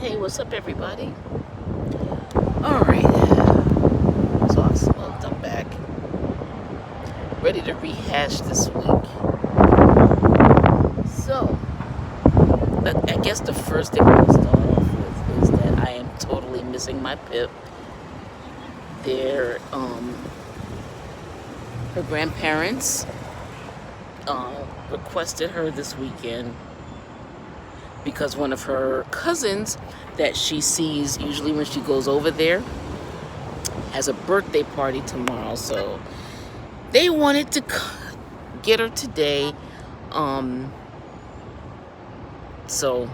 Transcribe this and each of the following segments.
Hey, what's up, everybody? Alright, so I smoked, I'm back. Ready to rehash this week. So, I guess the first thing we'll start off with is that I am totally missing my Pip. Her grandparents requested her this weekend because one of her cousins that she sees usually when she goes over there has a birthday party tomorrow, so they wanted to get her today. So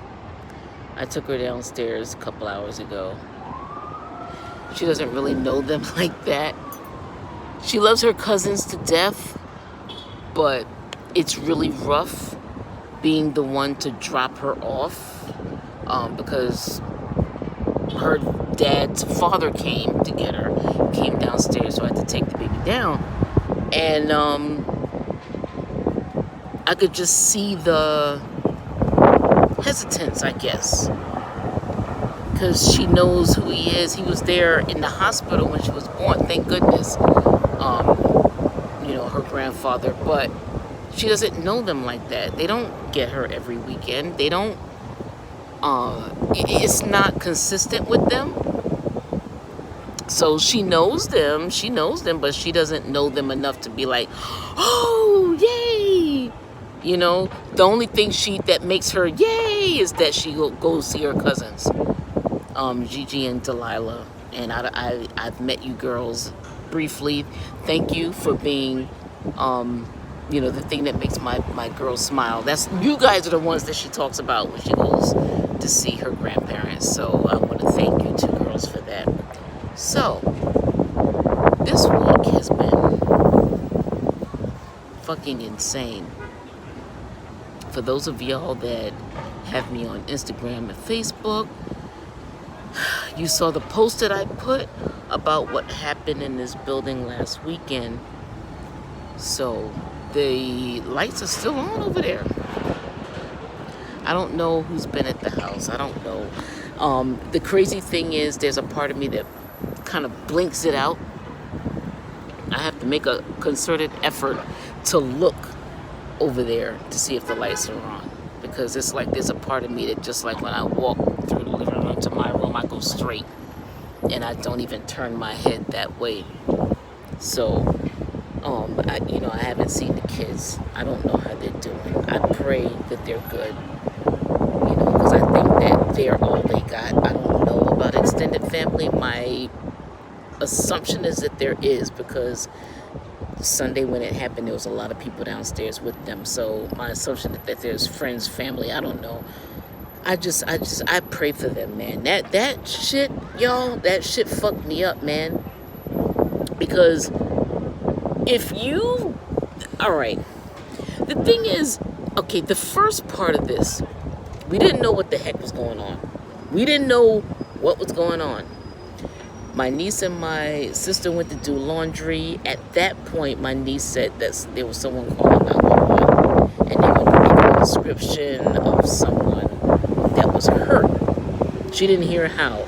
I took her downstairs a couple hours ago. She doesn't really know them like that. She loves her cousins to death, but it's really rough being the one to drop her off because her dad's father came to get her, came downstairs, so I had to take the baby down. And I could just see the hesitance, I guess, because she knows who he is. He was there in the hospital when she was born, thank goodness, her grandfather, but she doesn't know them like that. They don't get her every weekend. They don't, it's not consistent with them. So she knows them, but she doesn't know them enough to be like, oh, yay! The only thing that makes her yay is that she go see her cousins, Gigi and Delilah. And I've met you girls briefly. Thank you for being, the thing that makes my girl smile. You guys are the ones that she talks about when she goes to see her grandparents. So I want to thank you two girls for that. So this week has been fucking insane. For those of y'all that have me on Instagram and Facebook, you saw the post that I put about what happened in this building last weekend. So the lights are still on over there. I don't know who's been at the house. I don't know. The crazy thing is there's a part of me that kind of blinks it out. I have to make a concerted effort to look over there to see if the lights are on, because it's like there's a part of me that just like when I walk through the living room to my room, I go straight and I don't even turn my head that way. So I haven't seen the kids. I don't know how they're doing. I pray that they're good, because I think that they're all they got. I don't know about extended family. My assumption is that there is, because Sunday when it happened, there was a lot of people downstairs with them. So my assumption is that there's friends, family. I don't know. I pray for them, man. That shit, y'all, that shit fucked me up, man. Because all right, the thing is, okay, the first part of this, we didn't know what the heck was going on. We didn't know what was going on. My niece and my sister went to do laundry. At that point, my niece said that there was someone calling 911, and they went to give a description of someone that was hurt. She didn't hear how.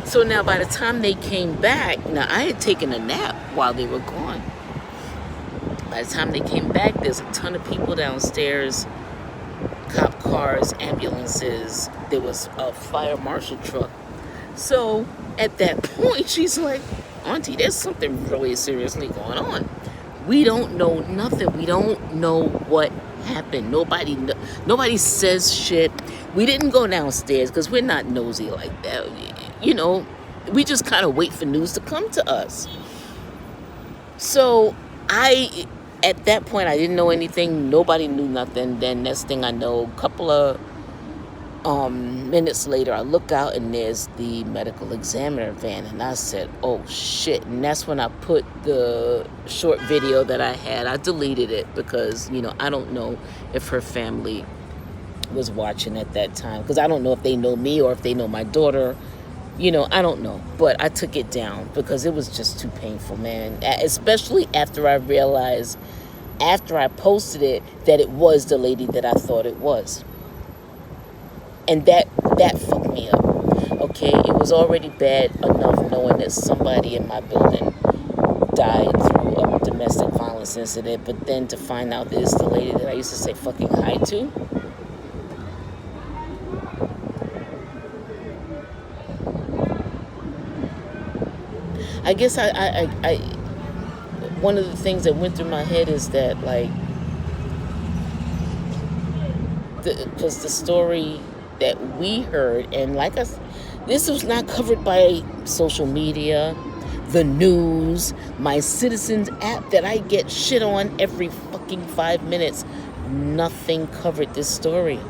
So now by the time they came back, now I had taken a nap while they were gone. By the time they came back, there's a ton of people downstairs, cop cars, ambulances. There was a fire marshal truck. So at that point, she's like, Auntie, there's something really seriously going on. We don't know nothing. We don't know what happened. Nobody says shit. We didn't go downstairs because we're not nosy like that. We just kind of wait for news to come to us. So at that point, I didn't know anything. Nobody knew nothing. Then next thing I know, a couple of minutes later, I look out and there's the medical examiner van, and I said, oh shit. And that's when I put the short video that I had. I deleted it because, I don't know if her family was watching at that time, because I don't know if they know me or if they know my daughter. I don't know, but I took it down because it was just too painful, man. Especially after I realized, after I posted it, that it was the lady that I thought it was. And that fucked me up. Okay, it was already bad enough knowing that somebody in my building died through a domestic violence incident, but then to find out that it's the lady that I used to say fucking hi to. I guess I one of the things that went through my head is that, like, because the story that we heard, and like us, this was not covered by social media, the news, my Citizens app that I get shit on every fucking 5 minutes. Nothing covered this story.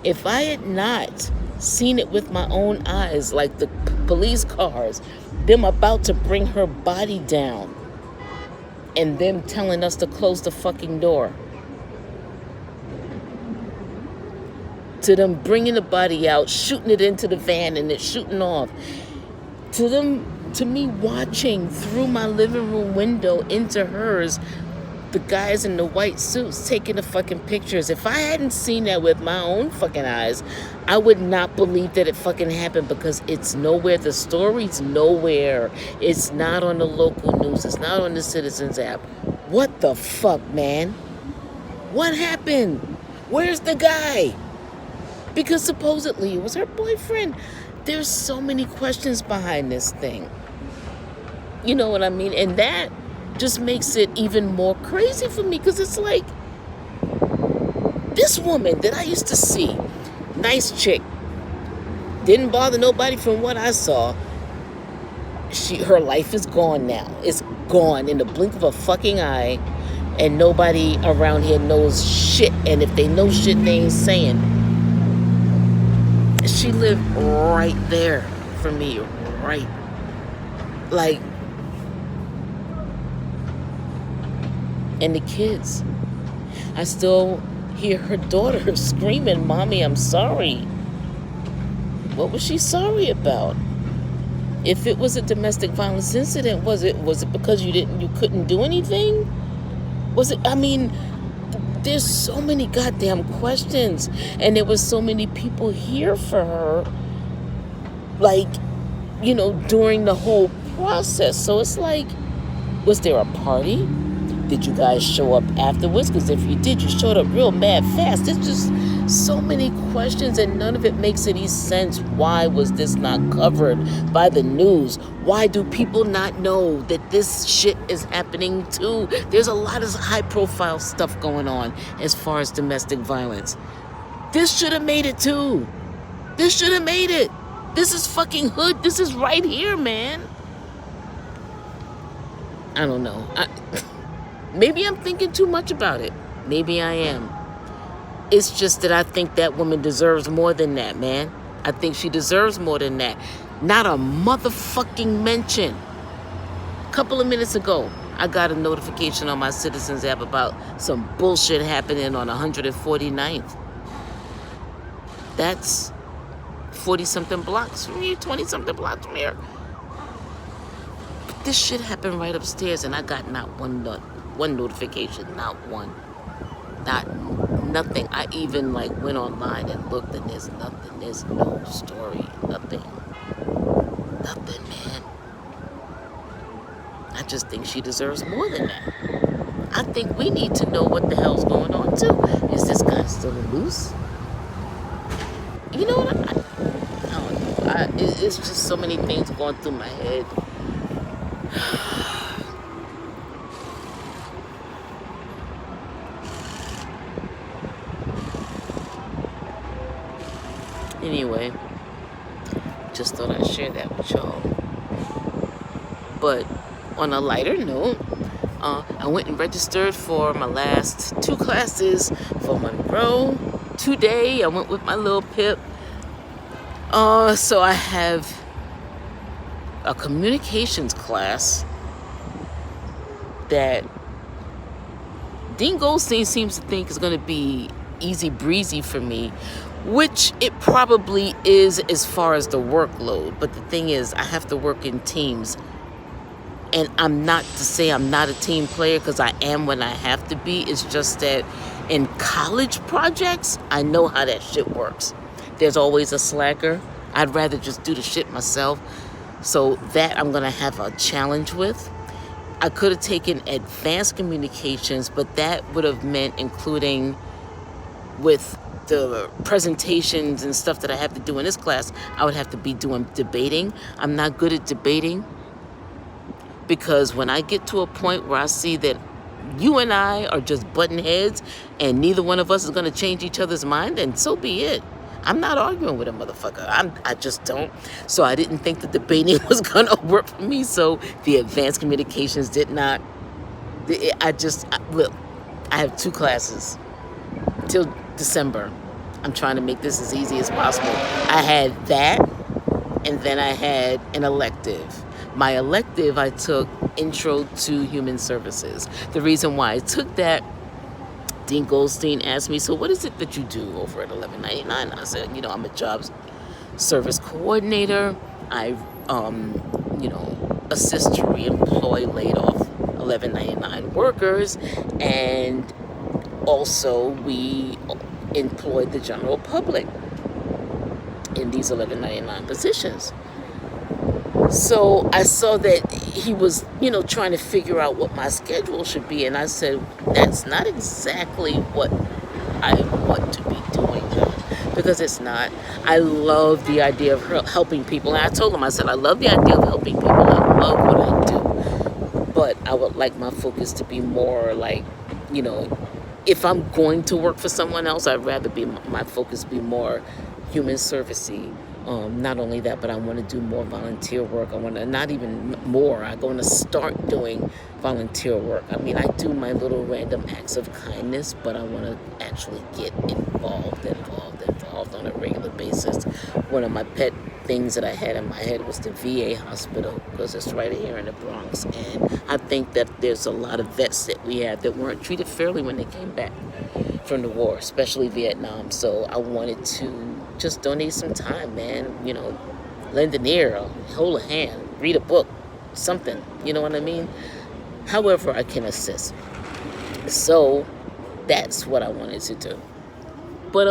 If I had not seen it with my own eyes, like the police cars, them about to bring her body down, and them telling us to close the fucking door, to them bringing the body out, shooting it into the van and it shooting off, to me watching through my living room window into hers, the guys in the white suits taking the fucking pictures. If I hadn't seen that with my own fucking eyes, I would not believe that it fucking happened, because it's nowhere. The story's nowhere. It's not on the local news. It's not on the Citizens app. What the fuck, man? What happened? Where's the guy? Because supposedly it was her boyfriend. There's so many questions behind this thing. You know what I mean? And that just makes it even more crazy for me, because it's like, this woman that I used to see, nice chick, didn't bother nobody from what I saw, her life is gone now. It's gone in the blink of a fucking eye, and nobody around here knows shit. And if they know shit, they ain't saying. She lived right there for me, right, like, and the kids. I still hear her daughter screaming, "Mommy, I'm sorry." What was she sorry about? If it was a domestic violence incident, was it because you couldn't do anything? Was it, I mean, there's so many goddamn questions, and there was so many people here for her, like, you know, during the whole process. So it's like, was there a party? Did you guys show up afterwards? Because if you did, you showed up real mad fast. It's just so many questions, and none of it makes any sense. Why was this not covered by the news? Why do people not know that this shit is happening too? There's a lot of high-profile stuff going on as far as domestic violence. This should have made it too. This should have made it. This is fucking hood. This is right here, man. I don't know. Maybe I'm thinking too much about it. Maybe I am. It's just that I think that woman deserves more than that, man. I think she deserves more than that. Not a motherfucking mention. A couple of minutes ago, I got a notification on my Citizens app about some bullshit happening on 149th. That's 40-something blocks from here, 20-something blocks from here. But this shit happened right upstairs, and I got not one notification, not one. Nothing. I even went online and looked, and there's nothing. There's no story. Nothing, man. I just think she deserves more than that. I think we need to know what the hell's going on too. Is this guy still loose? You know what? I don't know. It's just so many things going through my head. Anyway, just thought I'd share that with y'all. But on a lighter note, I went and registered for my last 2 classes for Monroe. Today, I went with my little Pip. So I have a communications class that Dean Goldstein seems to think is going to be easy breezy for me, which it probably is as far as the workload. But the thing is, I have to work in teams. And I'm not to say I'm not a team player, because I am when I have to be. It's just that in college projects, I know how that shit works. There's always a slacker. I'd rather just do the shit myself. So that I'm going to have a challenge with. I could have taken advanced communications, but that would have meant including with the presentations and stuff that I have to do in this class, I would have to be doing debating. I'm not good at debating, because when I get to a point where I see that you and I are just butting heads and neither one of us is going to change each other's mind, then so be it. I'm not arguing with a motherfucker. I just don't. So I didn't think the debating was going to work for me. So the advanced communications did not. Look, I have 2 classes till December. I'm trying to make this as easy as possible. I had that, and then I had an elective. My elective, I took Intro to Human Services. The reason why I took that, Dean Goldstein asked me, so what is it that you do over at 1199? I said, I'm a jobs service coordinator. I, assist to reemploy laid off 1199 workers, and also we employed the general public in these 1199 positions. So I saw that he was, trying to figure out what my schedule should be. And I said, that's not exactly what I want to be doing, because it's not. I love the idea of helping people. And I told him, I said, I love the idea of helping people. I love what I do. But I would like my focus to be more like, if I'm going to work for someone else, I'd rather my focus be more human servicey. Not only that, but I want to do more volunteer work. I want to, not even more, I'm going to start doing volunteer work. I mean, I do my little random acts of kindness, but I want to actually get involved on a regular basis. One of my pet things that I had in my head was the VA hospital, because it's right here in the Bronx. And I think that there's a lot of vets that we have that weren't treated fairly when they came back from the war, especially Vietnam. So I wanted to just donate some time, man. Lend an ear, hold a hand, read a book, something. You know what I mean? However I can assist. So that's what I wanted to do. But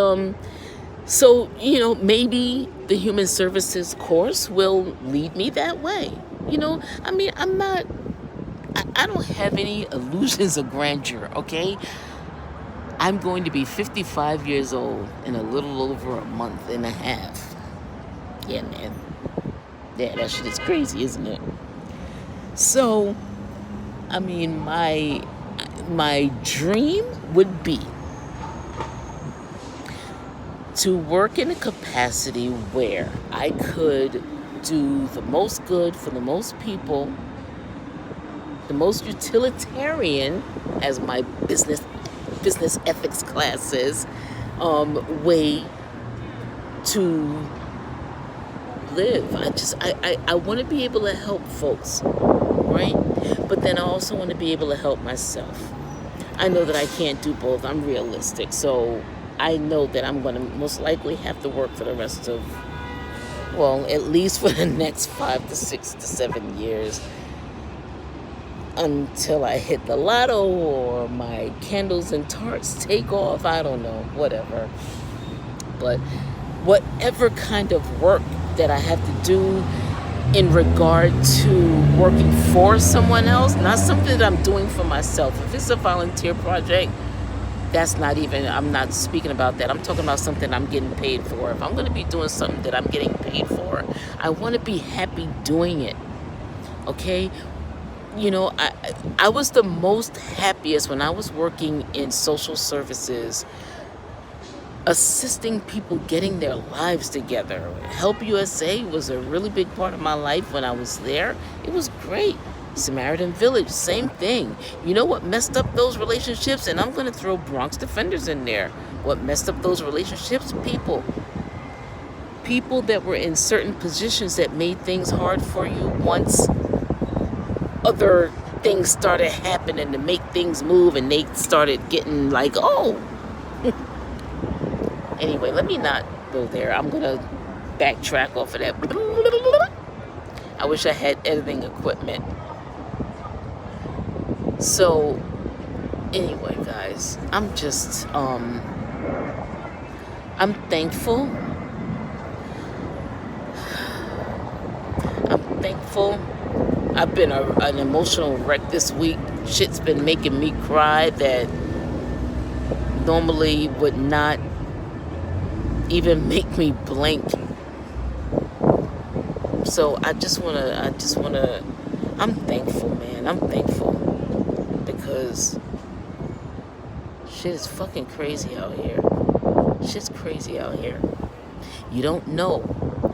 so maybe the human services course will lead me that way. I mean, I don't have any illusions of grandeur, okay? I'm going to be 55 years old in a little over a month and a half. Yeah, man. Yeah, that shit is crazy, isn't it? So, I mean, my dream would be to work in a capacity where I could do the most good for the most people, the most utilitarian, as my business ethics classes, way to live. I want to be able to help folks, right? But then I also want to be able to help myself. I know that I can't do both. I'm realistic. So I know that I'm going to most likely have to work for the rest of, at least for the next 5 to 6 to 7 years, until I hit the lotto or my candles and tarts take off. I don't know, whatever. But whatever kind of work that I have to do in regard to working for someone else, not something that I'm doing for myself. If it's a volunteer project, that's not even, I'm not speaking about that. I'm talking about something I'm getting paid for. If I'm going to be doing something that I'm getting paid for, I want to be happy doing it. Okay? I was the most happiest when I was working in social services, assisting people getting their lives together. Help USA was a really big part of my life when I was there. It was great. Samaritan Village, same thing. You know what messed up those relationships? And I'm going to throw Bronx Defenders in there. What messed up those relationships? People that were in certain positions that made things hard for you once other things started happening to make things move, and they started getting like, oh. Anyway, let me not go there. I'm going to backtrack off of that. I wish I had editing equipment. So, anyway, guys, I'm just, I'm thankful thankful. I've been an emotional wreck this week. Shit's been making me cry that normally would not even make me blink. So I'm thankful, man. I'm thankful because shit is fucking crazy out here. Shit's crazy out here. You don't know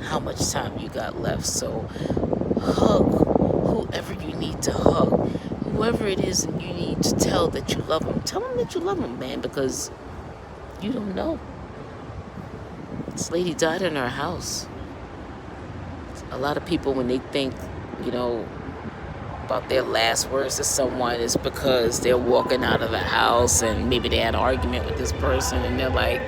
how much time you got left, so hug whoever you need to hug. Whoever it is and you need to tell that you love them. Tell them that you love them, man, because you don't know. This lady died in her house. A lot of people, when they think, about their last words to someone, is because they're walking out of the house and maybe they had an argument with this person and they're like,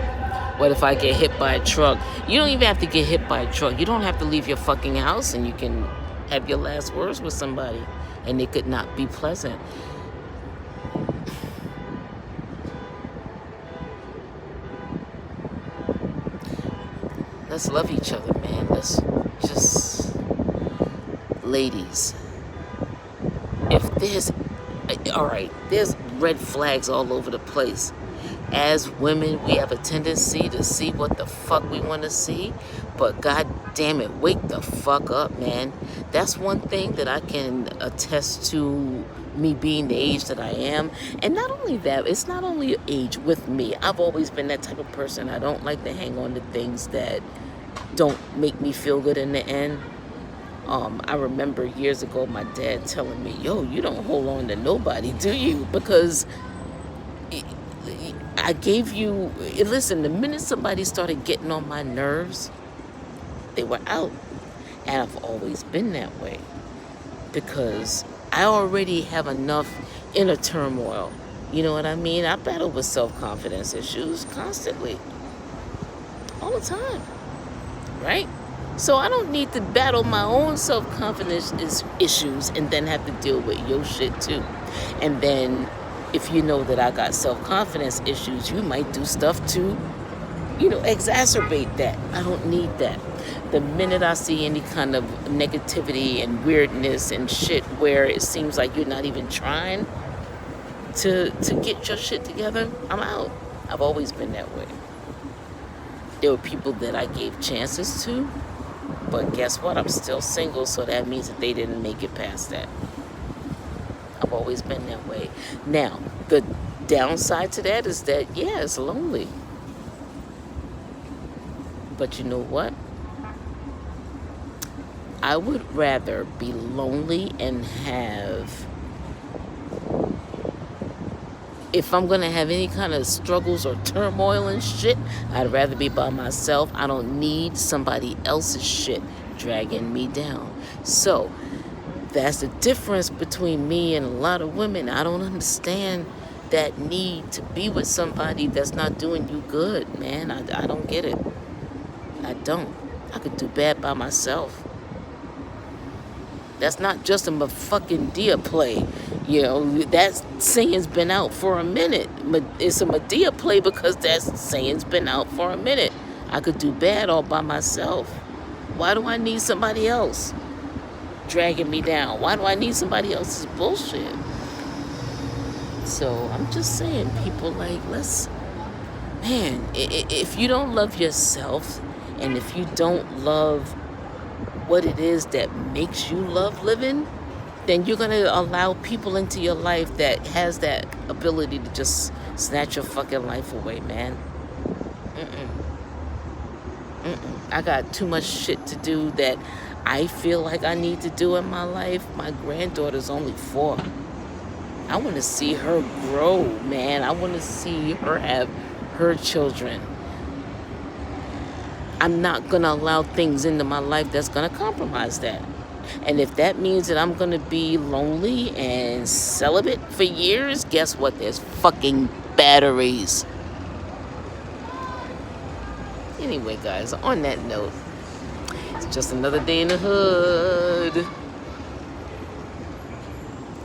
what if I get hit by a truck? You don't even have to get hit by a truck. You don't have to leave your fucking house and you can have your last words with somebody and it could not be pleasant. Let's love each other, man. Let's just, ladies, if there's red flags all over the place. As women, we have a tendency to see what the fuck we want to see, but god damn it, wake the fuck up, man. That's one thing that I can attest to, me being the age that I am. And not only that, it's not only age with me. I've always been that type of person. I don't like to hang on to things that don't make me feel good in the end. I remember years ago my dad telling me, yo, you don't hold on to nobody, do you? Because I gave you, listen, the minute somebody started getting on my nerves, they were out. And I've always been that way because I already have enough inner turmoil. You know what I mean? I battle with self-confidence issues constantly, all the time, right? So I don't need to battle my own self-confidence issues and then have to deal with your shit too. And then if you know that I got self-confidence issues, you might do stuff to, exacerbate that. I don't need that. The minute I see any kind of negativity and weirdness and shit where it seems like you're not even trying to get your shit together, I'm out. I've always been that way. There were people that I gave chances to, but guess what? I'm still single, so that means that they didn't make it past that. I've always been that way. Now, the downside to that is that, yeah, it's lonely. But you know what? I would rather be lonely and have, if I'm going to have any kind of struggles or turmoil and shit, I'd rather be by myself. I don't need somebody else's shit dragging me down. So that's the difference between me and a lot of women. I don't understand that need to be with somebody that's not doing you good, man. I don't get it. I don't. I could do bad by myself. That's not just a fucking Medea play. That saying's been out for a minute. It's a Medea play because that saying's been out for a minute. I could do bad all by myself. Why do I need somebody else dragging me down? Why do I need somebody else's bullshit? So I'm just saying, people, if you don't love yourself and if you don't love what it is that makes you love living, then you're going to allow people into your life that has that ability to just snatch your fucking life away, man. I got too much shit to do that I feel like I need to do in my life. My granddaughter's only 4. I want to see her grow, man. I want to see her have her children. I'm not going to allow things into my life that's going to compromise that. And if that means that I'm going to be lonely and celibate for years, guess what? There's fucking batteries. Anyway, guys, on that note, it's just another day in the hood.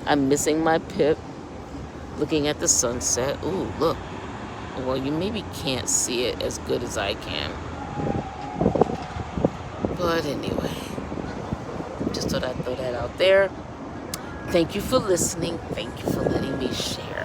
I'm missing my Pip, looking at the sunset. Ooh, look. Well, you maybe can't see it as good as I can. But anyway, just thought I'd throw that out there. Thank you for listening. Thank you for letting me share.